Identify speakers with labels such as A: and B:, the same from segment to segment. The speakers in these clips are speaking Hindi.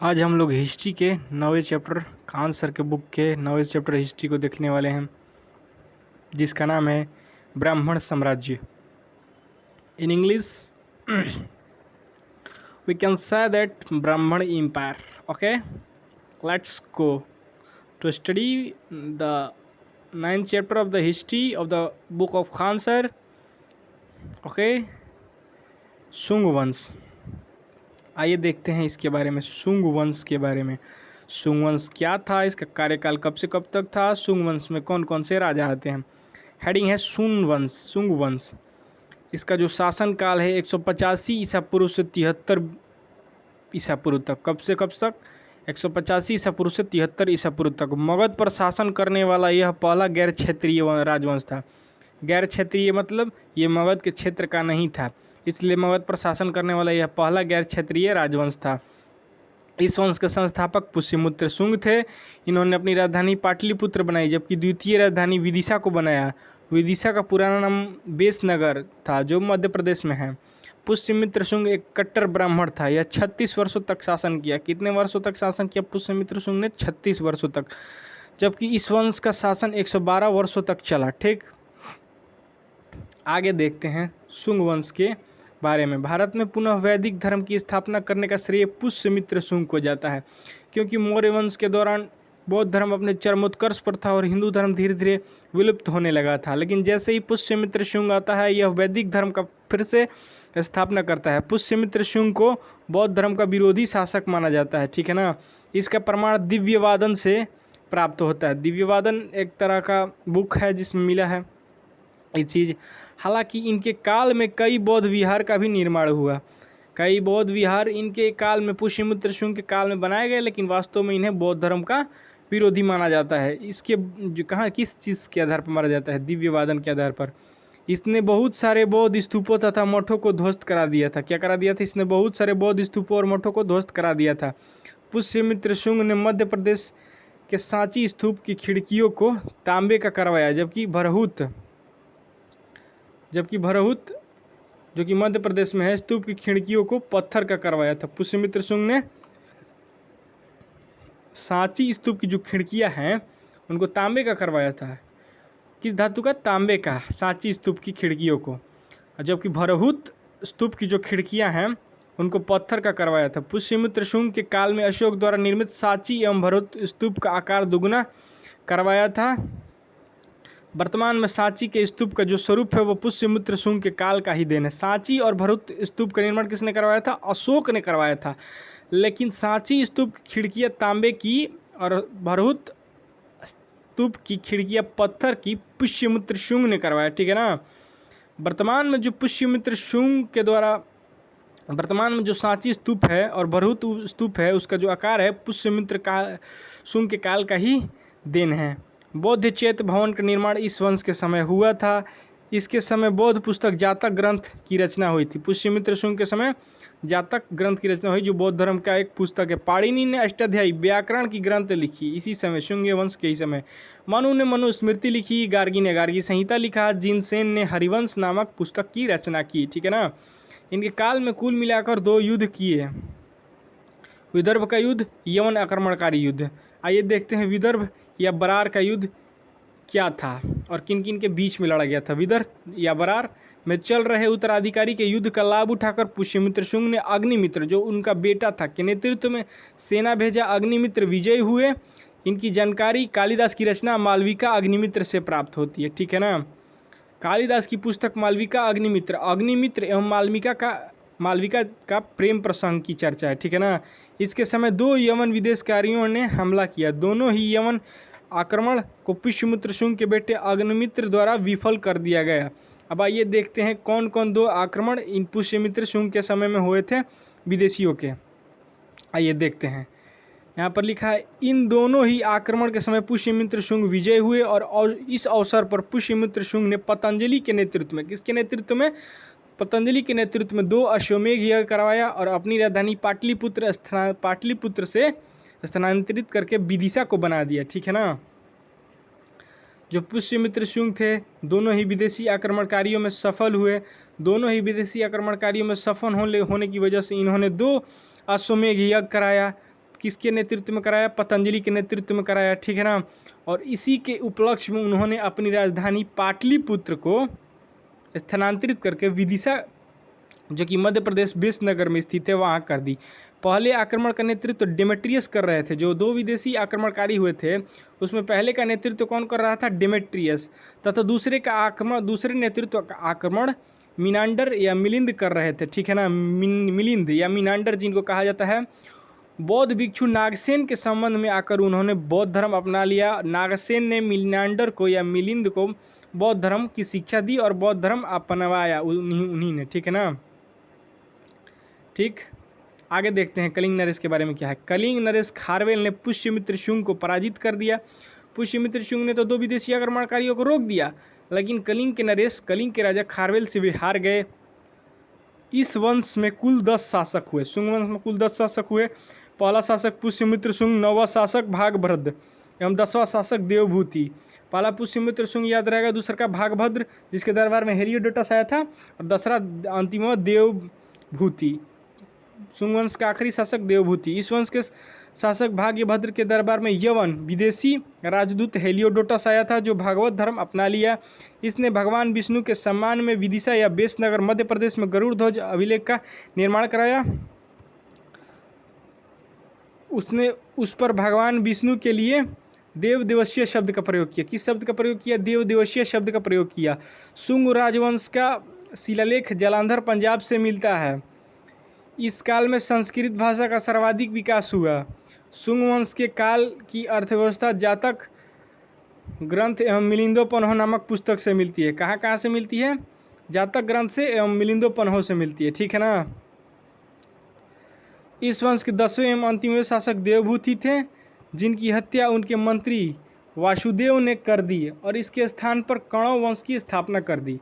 A: आज हम लोग हिस्ट्री के 9वें चैप्टर खान सर के बुक के 9वें चैप्टर हिस्ट्री को देखने वाले हैं, जिसका नाम है ब्राह्मण साम्राज्य। In English we can say that Brahmin empire. Okay, let's go to study the 9th chapter of the history of the book of Khan sir. ओके, शुंग वंश। आइए देखते हैं इसके बारे में, शुंग वंश के बारे में। शुंग वंश क्या था, इसका कार्यकाल कब से कब तक था, शुंग वंश में कौन कौन से राजा आते हैं। हेडिंग है शुंग वंश। शुंग वंश, इसका जो शासन काल है 185 ईसा पूर्व से 73 ईसा पूर्व तक। कब से कब तक? 185 ईसा पूर्व से 73 ईसा पूर्व तक मगध पर शासन करने वाला यह पहला गैर क्षेत्रीय राजवंश था। गैर क्षेत्रीय मतलब ये मगध के क्षेत्र का नहीं था, इसलिए मगध पर शासन करने वाला यह पहला गैर क्षेत्रीय राजवंश था। इस वंश के संस्थापक पुष्यमित्र शुंग थे। इन्होंने अपनी राजधानी पाटलिपुत्र बनाई, जबकि द्वितीय राजधानी विदिशा को बनाया। विदिशा का पुराना नाम बेसनगर था, जो मध्य प्रदेश में है। पुष्यमित्र शुंग एक कट्टर ब्राह्मण था। यह 36 वर्षों तक शासन किया। कितने वर्षों तक शासन किया पुष्यमित्र शुंग ने? 36 वर्षों तक, जबकि इस वंश का शासन 112 वर्षों तक चला। ठीक, आगे देखते हैं शुंग वंश के बारे में। भारत में पुनः वैदिक धर्म की स्थापना करने का श्रेय पुष्यमित्र शुंग को जाता है, क्योंकि मौर्य वंश के दौरान बौद्ध धर्म अपने चरमोत्कर्ष पर था और हिंदू धर्म धीरे धीरे विलुप्त होने लगा था। लेकिन जैसे ही पुष्यमित्र शुंग आता है, यह वैदिक धर्म का फिर से स्थापना करता है। पुष्यमित्र शुंग को बौद्ध धर्म का विरोधी शासक माना जाता है। ठीक है ना। इसका प्रमाण दिव्यवादन से प्राप्त होता है। दिव्यवादन एक तरह का बुक है जिसमें मिला है ये चीज़। हालांकि इनके काल में कई बौद्ध विहार का भी निर्माण हुआ। कई बौद्ध विहार इनके काल में, पुष्यमित्र शुंग के काल में बनाए गए, लेकिन वास्तव में इन्हें बौद्ध धर्म का विरोधी माना जाता है। इसके जो कहाँ किस चीज़ के आधार पर माना जाता है? दिव्यवादन के आधार पर। इसने बहुत सारे बौद्ध स्तूपों तथा मठों को ध्वस्त करा दिया था। क्या करा दिया था? इसने बहुत सारे बौद्ध स्तूपों और मठों को ध्वस्त करा दिया था। पुष्यमित्र शुंग ने मध्य प्रदेश के सांची स्तूप की खिड़कियों को तांबे का करवाया, जबकि भरहुत जो कि मध्य प्रदेश में है, स्तूप की खिड़कियों को पत्थर का करवाया था। पुष्यमित्र शुंग ने सांची स्तूप की जो खिड़कियां हैं उनको तांबे का करवाया था। किस धातु का? तांबे का, सांची स्तूप की खिड़कियों को। जबकि भरहुत स्तूप की जो खिड़कियां हैं उनको पत्थर का करवाया था। पुष्यमित्र शुंग के काल में अशोक द्वारा निर्मित सांची एवं भरहुत स्तूप का आकार दुगुना करवाया था। वर्तमान में सांची के स्तूप का जो स्वरूप है वो पुष्यमित्र शुंग के काल का ही देन है। सांची और भरहुत स्तूप का निर्माण किसने करवाया था? अशोक ने करवाया था। लेकिन सांची स्तूप की खिड़कियाँ तांबे की और भरहुत स्तूप की खिड़कियाँ पत्थर की पुष्यमित्र शुंग ने करवाया। ठीक है ना। वर्तमान में जो पुष्यमित्र शुंग के द्वारा वर्तमान में जो सांची स्तूप है और भरहुत स्तूप है, उसका जो आकार है पुष्यमित्र शुंग के काल का ही देन है। बौद्ध चैत्य भवन का निर्माण इस वंश के समय हुआ था। इसके समय बौद्ध पुस्तक जातक ग्रंथ की रचना हुई थी। पुष्यमित्र शुंग के समय जातक ग्रंथ की रचना हुई, जो बौद्ध धर्म का एक पुस्तक है। पाणिनि ने अष्टाध्यायी व्याकरण की ग्रंथ लिखी इसी समय, शुंग वंश के ही समय। मनु ने मनुस्मृति लिखी, गार्गी ने गार्गी संहिता लिखा, जिनसेन ने हरिवंश नामक पुस्तक की रचना की। ठीक है ना। इनके काल में कुल मिलाकर 2 युद्ध किए। विदर्भ का युद्ध, यवन आक्रमणकारी युद्ध। आइए देखते हैं विदर्भ या बरार का युद्ध क्या था और किन किन के बीच में लड़ा गया था। विदर्भ या बरार में चल रहे उत्तराधिकारी के युद्ध का लाभ उठाकर पुष्यमित्र शुंग ने अग्निमित्र, जो उनका बेटा था, के नेतृत्व में सेना भेजा। अग्निमित्र विजयी हुए। इनकी जानकारी कालिदास की रचना मालविका अग्निमित्र से प्राप्त होती है। ठीक है ना। कालिदास की पुस्तक मालविका अग्निमित्र, अग्निमित्र एवं मालविका का प्रेम प्रसंग की चर्चा है। ठीक है ना। इसके समय 2 यवन विदेशकारियों ने हमला किया। दोनों ही यवन आक्रमण को पुष्यमित्र शुंग के बेटे अग्निमित्र द्वारा विफल कर दिया गया। अब आइए देखते हैं कौन कौन 2 आक्रमण इन पुष्यमित्र शुंग के समय में हुए थे विदेशियों के। आइए देखते हैं। यहाँ पर लिखा है, इन दोनों ही आक्रमण के समय पुष्यमित्र शुंग विजय हुए और इस अवसर पर पुष्यमित्र शुंग ने पतंजलि के नेतृत्व में, किसके नेतृत्व में? पतंजलि के नेतृत्व में 2 अश्वमेध यज्ञ करवाया और अपनी राजधानी पाटलिपुत्र से स्थानांतरित करके विदिशा को बना दिया। ठीक है ना। जो पुष्यमित्र शुंग थे, दोनों ही विदेशी आक्रमणकारियों में सफल हुए। दोनों ही विदेशी आक्रमणकारियों में सफल होने की वजह से इन्होंने 2 अश्वमेध यज्ञ कराया। किसके नेतृत्व में कराया? पतंजलि के नेतृत्व में कराया, ठीक है ना। और इसी के उपलक्ष्य में उन्होंने अपनी राजधानी पाटलिपुत्र को स्थानांतरित करके विदिशा, जो कि मध्य प्रदेश विसनगर में स्थित है, वहाँ कर दी। पहले आक्रमण का नेतृत्व डेमेट्रियस कर रहे थे। जो 2 विदेशी आक्रमणकारी हुए थे उसमें पहले का नेतृत्व कौन कर रहा था? डेमेट्रियस। तथा दूसरे नेतृत्व का आक्रमण मिनांडर या मिलिंद कर रहे थे, ठीक है ना। मिलिंद या मिनांडर जिनको कहा जाता है। बौद्ध भिक्षु नागसेन के संबंध में आकर उन्होंने बौद्ध धर्म अपना लिया। नागसेन ने मिनांडर को या मिलिंद को बौद्ध धर्म की शिक्षा दी और बौद्ध धर्म अपनावाया उन्हीं ने, ठीक है ना। ठीक, आगे देखते हैं कलिंग नरेश के बारे में क्या है। कलिंग नरेश खारवेल ने पुष्यमित्र शुंग को पराजित कर दिया। पुष्यमित्र शुंग ने तो 2 विदेशी आक्रमणकारियों को रोक दिया, लेकिन कलिंग के नरेश कलिंग के राजा खारवेल से भी हार गए। इस वंश में कुल 10 शासक हुए। शुंग वंश में कुल 10 शासक हुए। पहला शासक पुष्यमित्र शुंग, 9वां शासक भागभद्र एवं 10वां शासक देवभूति। पहला पुष्यमित्र शुंग याद रहेगा, दूसरा का भागभद्र जिसके दरबार में हेलियोडोटस आया था, और दूसरा अंतिम देवभूति। शुंग वंश का आखिरी शासक देवभूति। इस वंश के शासक भाग्यभद्र के दरबार में यवन विदेशी राजदूत हेलियोडोटस आया था, जो भागवत धर्म अपना लिया। इसने भगवान विष्णु के सम्मान में विदिशा या बेसनगर मध्य प्रदेश में गरुड़ ध्वज अभिलेख का निर्माण कराया। उसने उस पर भगवान विष्णु के लिए देवदेवशीय शब्द का प्रयोग किया। किस शब्द का प्रयोग किया? देवदेवशीय शब्द का प्रयोग किया। शुंग राजवंश का शिलालेख जालंधर पंजाब से मिलता है। इस काल में संस्कृत भाषा का सर्वाधिक विकास हुआ। शुंग वंश के काल की अर्थव्यवस्था जातक ग्रंथ एवं मिलिंदोपन्हो नामक पुस्तक से मिलती है। कहाँ कहाँ से मिलती है? जातक ग्रंथ से एवं मिलिंदोपन्हो से मिलती है, ठीक है ना। इस वंश के 10वें एवं अंतिम शासक देवभूति थे, जिनकी हत्या उनके मंत्री वासुदेव ने कर दी और इसके स्थान पर कण्व वंश की स्थापना कर दी।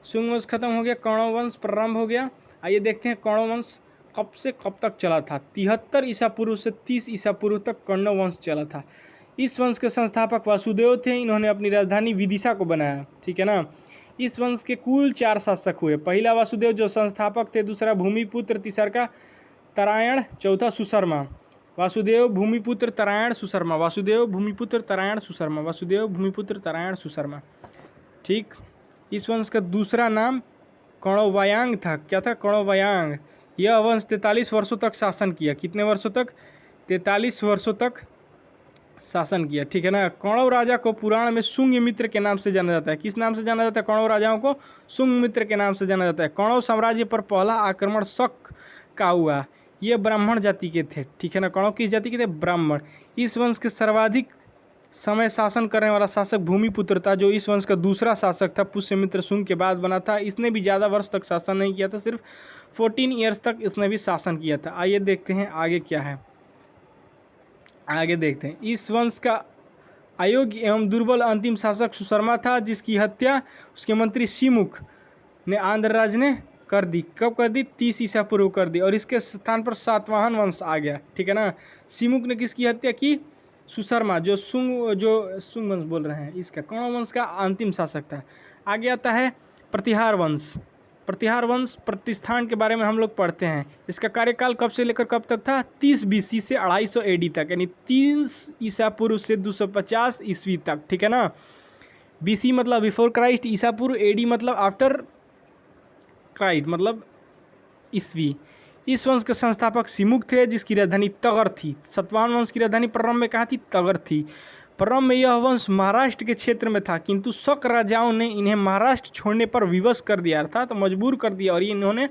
A: शुंग वंश खत्म हो गया, कण्व वंश प्रारंभ हो गया। आइए देखते हैं कण्व वंश कब से कब तक चला था। 73 ईसा पूर्व से 30 ईसा पूर्व तक कण्व वंश चला था। इस वंश के संस्थापक वासुदेव थे। इन्होंने अपनी राजधानी विदिशा को बनाया, ठीक है ना। इस वंश के कुल 4 शासक हुए। पहला वासुदेव जो संस्थापक थे, दूसरा भूमिपुत्र, तीसरा का तरायण, चौथा सुशर्मा। वासुदेव भूमिपुत्र तरायण सुशर्मा, वासुदेव भूमिपुत्र तरायण सुशर्मा, वासुदेव भूमिपुत्र तरायण सुशर्मा, ठीक। इस वंश का दूसरा नाम कण्ववायांग था। क्या था? कण्ववायांग। यह वंश 43 वर्षों तक शासन किया। कितने वर्षों तक? 43 वर्षों तक शासन किया, ठीक है ना। कण्व राजा को पुराण में शुंग मित्र के नाम से जाना जाता है। किस नाम से जाना जाता है? कण्व राजाओं को शुंग मित्र के नाम से जाना जाता है। कण्व साम्राज्य पर पहला आक्रमण शक का हुआ। ये ब्राह्मण जाति के थे, ठीक है ना। कण्व किस जाति के थे? ब्राह्मण। इस वंश के सर्वाधिक समय शासन करने वाला शासक भूमिपुत्र था, जो इस वंश का दूसरा शासक था। पुष्यमित्र शुंग के बाद बना था। इसने भी ज़्यादा वर्ष तक शासन नहीं किया था, सिर्फ 14 ईयर्स तक इसने भी शासन किया था। आइए देखते हैं आगे क्या है। आगे देखते हैं। इस वंश का अयोग्य एवं दुर्बल अंतिम शासक सुशर्मा था, जिसकी हत्या उसके मंत्री सिमुख ने आंध्र राज्य ने कर दी। कब कर दी? 30 ईसा पूर्व कर दी। और इसके स्थान पर सातवाहन वंश आ गया, ठीक है ना। सिमुख ने किसकी हत्या की? सुशर्मा, जो शुंग वंश बोल रहे हैं, इसका कण्व वंश का अंतिम शासक था। आगे आता है प्रतिहार वंश। प्रतिहार वंश प्रतिष्ठान के बारे में हम लोग पढ़ते हैं। इसका कार्यकाल कब से लेकर कब तक था? 30 BC से 250 AD तक, यानी 30 ईसा पूर्व से 250 ईस्वी तक, ठीक है ना। BC मतलब बिफोर क्राइस्ट, ईसा पूर्व, AD मतलब आफ्टर क्राइस्ट, मतलब ईस्वी। इस वंश के संस्थापक सिमुख थे, जिसकी राजधानी तगर थी। सतवाहन वंश की राजधानी प्रारंभ में कहाँ थी? तगर थी। प्रारंभ में यह वंश महाराष्ट्र के क्षेत्र में था, किंतु शक राजाओं ने इन्हें महाराष्ट्र छोड़ने पर विवश कर दिया, अर्थात तो मजबूर कर दिया, और इन्होंने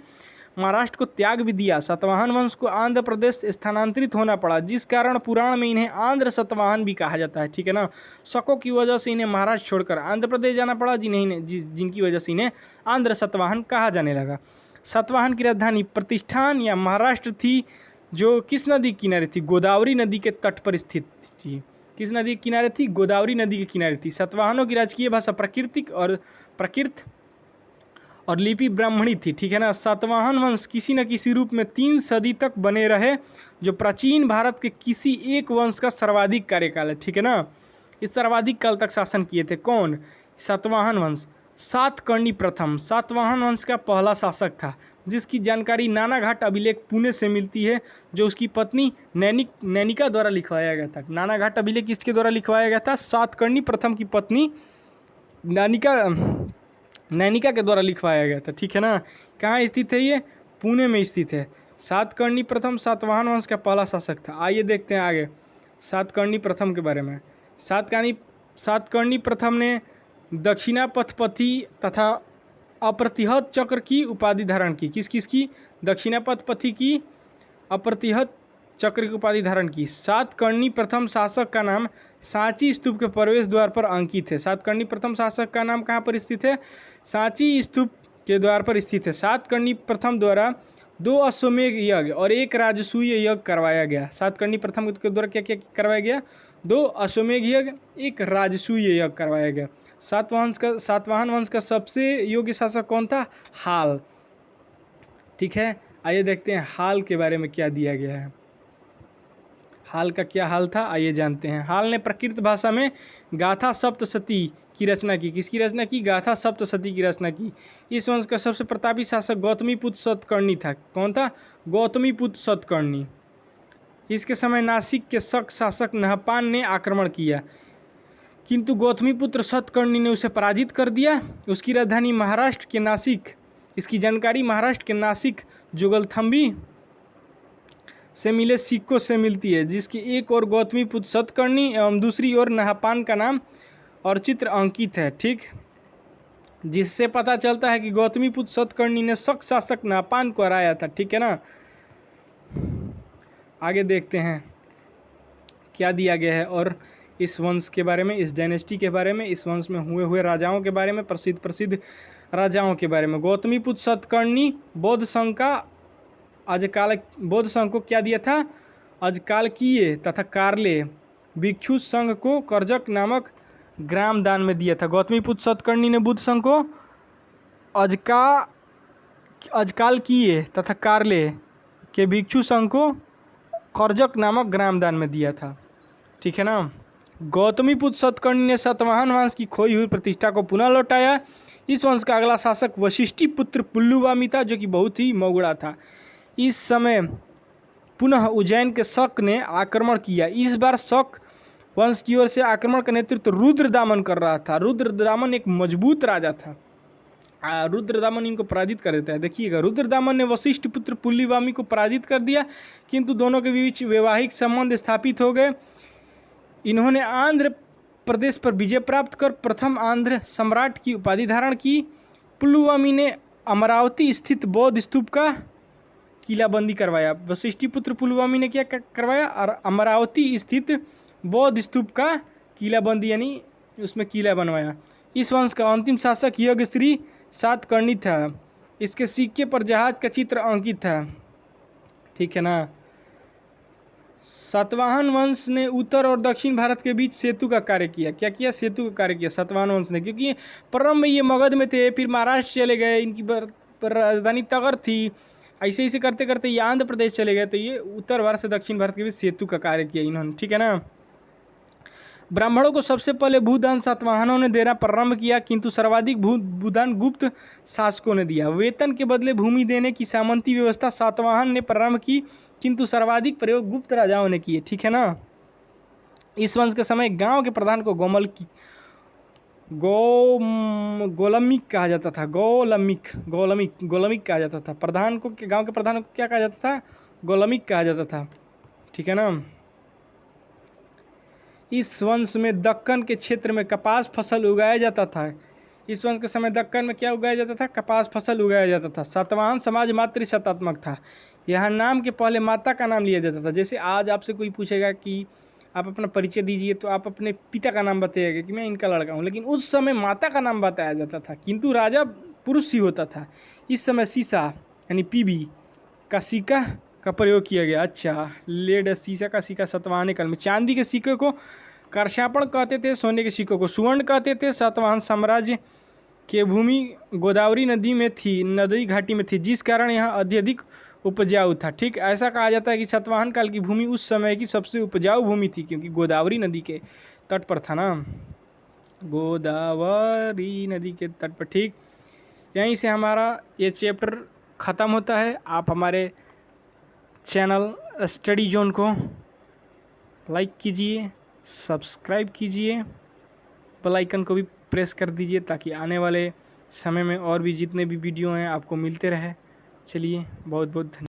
A: महाराष्ट्र को त्याग भी दिया। सतवाहन वंश को आंध्र प्रदेश स्थानांतरित होना पड़ा, जिस कारण पुराण में इन्हें आंध्र सतवाहन भी कहा जाता है, ठीक है ना। शकों की वजह से इन्हें महाराष्ट्र छोड़कर आंध्र प्रदेश जाना पड़ा, जिनकी वजह से इन्हें आंध्र सतवाहन कहा जाने लगा। सतवाहन की राजधानी प्रतिष्ठान या महाराष्ट्र थी, जो किस नदी के किनारे थी? गोदावरी नदी के तट पर स्थित थी। किस नदी के किनारे थी? गोदावरी नदी के किनारे थी। सतवाहनों की राजकीय भाषा प्राकृत और लिपि ब्राह्मणी थी, ठीक है ना। सातवाहन वंश किसी न किसी रूप में 3 सदी तक बने रहे, जो प्राचीन भारत के किसी एक वंश का सर्वाधिक कार्यकाल है, ठीक है ना। इस सर्वाधिक काल तक शासन किए थे कौन? सातवाहन वंश। सातकर्णी प्रथम सातवाहन वंश का पहला शासक था। जिसकी जानकारी नानाघाट अभिलेख पुणे से मिलती है, जो उसकी पत्नी नैनिका द्वारा लिखवाया गया था। नानाघाट अभिलेख किसके द्वारा लिखवाया गया था? सातकर्णी प्रथम की पत्नी नैनिका के द्वारा लिखवाया गया था। ठीक है ना। कहाँ स्थित है ये? पुणे में स्थित है। सातकर्णी प्रथम सातवाहन वंश का पहला शासक था। आइए देखते हैं आगे सातकर्णी प्रथम के बारे में। सातकर्णी प्रथम ने दक्षिणापथपति तथा अप्रतिहत चक्र की उपाधि धारण की। किस किस की? दक्षिणापथपति की, अप्रतिहत चक्र की उपाधि धारण की। सातकर्णी प्रथम शासक का नाम सांची स्तूप के प्रवेश द्वार पर अंकित है। सातकर्णी प्रथम शासक का नाम कहाँ पर स्थित है? सांची स्तूप के द्वार पर स्थित है। सातकर्णी प्रथम द्वारा 2 अश्वमेध यज्ञ और 1 राजसूय यज्ञ करवाया गया। सातकर्णी प्रथम के द्वारा क्या क्या करवाया गया? 2 अश्वमेध यज्ञ, 1 राजसूय यज्ञ करवाया गया। सातवाहन वंश का सबसे योग्य शासक कौन था? हाल। ठीक है, आइए देखते हैं हाल के बारे में क्या दिया गया है। हाल का क्या हाल था, आइए जानते हैं। हाल ने प्राकृत भाषा में गाथा सप्तशती की रचना की। किसकी रचना की? गाथा सप्तशती की रचना की। इस वंश का सबसे प्रतापी शासक गौतमीपुत्र सतकर्णी था। कौन था? गौतमीपुत्र सतकर्णी। इसके समय नासिक के शक शासक नहपान ने आक्रमण किया, किंतु गौतमीपुत्र सतकर्णी ने उसे पराजित कर दिया। उसकी राजधानी महाराष्ट्र के नासिक, इसकी जानकारी महाराष्ट्र के नासिक जुगलथम्बी से मिले सिक्कों से मिलती है, जिसकी एक ओर गौतमीपुत्र सतकर्णी एवं दूसरी ओर नहपान का नाम और चित्र अंकित है। ठीक, जिससे पता चलता है कि गौतमीपुत्र सतकर्णी ने शक शासक नहपान को हराया था। ठीक है ना। आगे देखते हैं क्या दिया गया है और इस वंश के बारे में, इस डायनेस्टी के बारे में, इस वंश में हुए राजाओं के बारे में, प्रसिद्ध राजाओं के बारे में। गौतमीपुत्र सतकर्णी बौद्ध संघ को क्या दिया था? अजकालकीय तथा कार्ले भिक्षु संघ को करजक नामक ग्राम दान में दिया था। गौतमीपुत्र सतकर्णी ने बुद्ध संघ को अजकालकीय तथा कार्ले के भिक्षु संघ को करजक नामक ग्राम दान में दिया था। ठीक है ना। गौतमीपुत्र सतकर्णी ने सातवाहन वंश की खोई हुई प्रतिष्ठा को पुनः लौटाया। इस वंश का अगला शासक वशिष्ठी पुत्र पुल्लुवामी था, जो कि बहुत ही मौगड़ा था। इस समय पुनः उज्जैन के शक ने आक्रमण किया। इस बार शक वंश की ओर से आक्रमण का नेतृत्व रुद्रदामन कर रहा था। रुद्रदामन एक मजबूत राजा था। रुद्रदामन इनको पराजित कर देता है। देखिएगा, रुद्रदामन ने वशिष्ठ पुत्र पुल्लुवामी को पराजित कर दिया, किंतु दोनों के बीच वैवाहिक संबंध स्थापित हो गए। इन्होंने आंध्र प्रदेश पर विजय प्राप्त कर प्रथम आंध्र सम्राट की उपाधि धारण की। पुल्लुवामी ने अमरावती स्थित बौद्ध स्तूप का किलाबंदी करवाया। वशिष्ठी पुत्र पुल्लुवामी ने क्या करवाया? और अमरावती स्थित बौद्ध स्तूप का किलाबंदी, यानी उसमें किला बनवाया। इस वंश का अंतिम शासक यज्ञश्री सातकर्णी था। इसके सिक्के पर जहाज का चित्र अंकित था। ठीक है ना। सातवाहन वंश ने उत्तर और दक्षिण भारत के बीच सेतु का कार्य किया। क्या किया? सेतु का कार्य किया सातवाहन वंश ने, क्योंकि प्रारंभ में ये मगध में थे, फिर महाराष्ट्र चले गए, इनकी राजधानी तगर थी। ऐसे ऐसे करते करते ये आंध्र प्रदेश चले गए, तो ये उत्तर भारत से दक्षिण भारत के बीच सेतु का कार्य किया इन्होंने। ठीक है ना। ब्राह्मणों को सबसे पहले भूदान सातवाहनों ने देना प्रारंभ किया, किंतु सर्वाधिक भूदान गुप्त शासकों ने दिया। वेतन के बदले भूमि देने की सामंती व्यवस्था सातवाहन ने प्रारंभ की, किंतु सर्वाधिक प्रयोग गुप्त राजाओं ने किए। ठीक है ना। इस वंश के समय गांव के प्रधान को गोलमिक कहा जाता था। गोलमिक कहा जाता था। प्रधान को, गांव के प्रधान को क्या कहा जाता था? गोलमिक कहा जाता था। ठीक है ना। इस वंश में दक्कन के क्षेत्र में कपास फसल उगाया जाता था। इस वंश के समय दक्कन में क्या उगाया जाता था? कपास फसल उगाया जाता था। सातवाहन समाज मातृसत्तात्मक था। यहाँ नाम के पहले माता का नाम लिया जाता था। जैसे आज आपसे कोई पूछेगा कि आप अपना परिचय दीजिए, तो आप अपने पिता का नाम बताइएगा कि मैं इनका लड़का हूँ, लेकिन उस समय माता का नाम बताया जाता था, किंतु राजा पुरुष ही होता था। इस समय सीसा यानी पीबी का सिक्का का प्रयोग किया गया। अच्छा, लेड सीसा का सिक्का सातवाहन काल में। चांदी के सिक्के को करशापण कहते थे, सोने के सिक्कों को सुवर्ण कहते थे। सातवाहन साम्राज्य की भूमि गोदावरी नदी घाटी में थी, जिस कारण यहाँ अत्यधिक उपजाऊ था। ठीक, ऐसा कहा जाता है कि सातवाहन काल की भूमि उस समय की सबसे उपजाऊ भूमि थी, क्योंकि गोदावरी नदी के तट पर था ना, गोदावरी नदी के तट पर। ठीक, यहीं से हमारा ये चैप्टर ख़त्म होता है। आप हमारे चैनल स्टडी जोन को लाइक कीजिए, सब्सक्राइब कीजिए, बेल आइकन को भी प्रेस कर दीजिए ताकि आने वाले समय में और भी जितने भी वीडियो हैं आपको मिलते रहे। चलिए, बहुत बहुत धन्यवाद।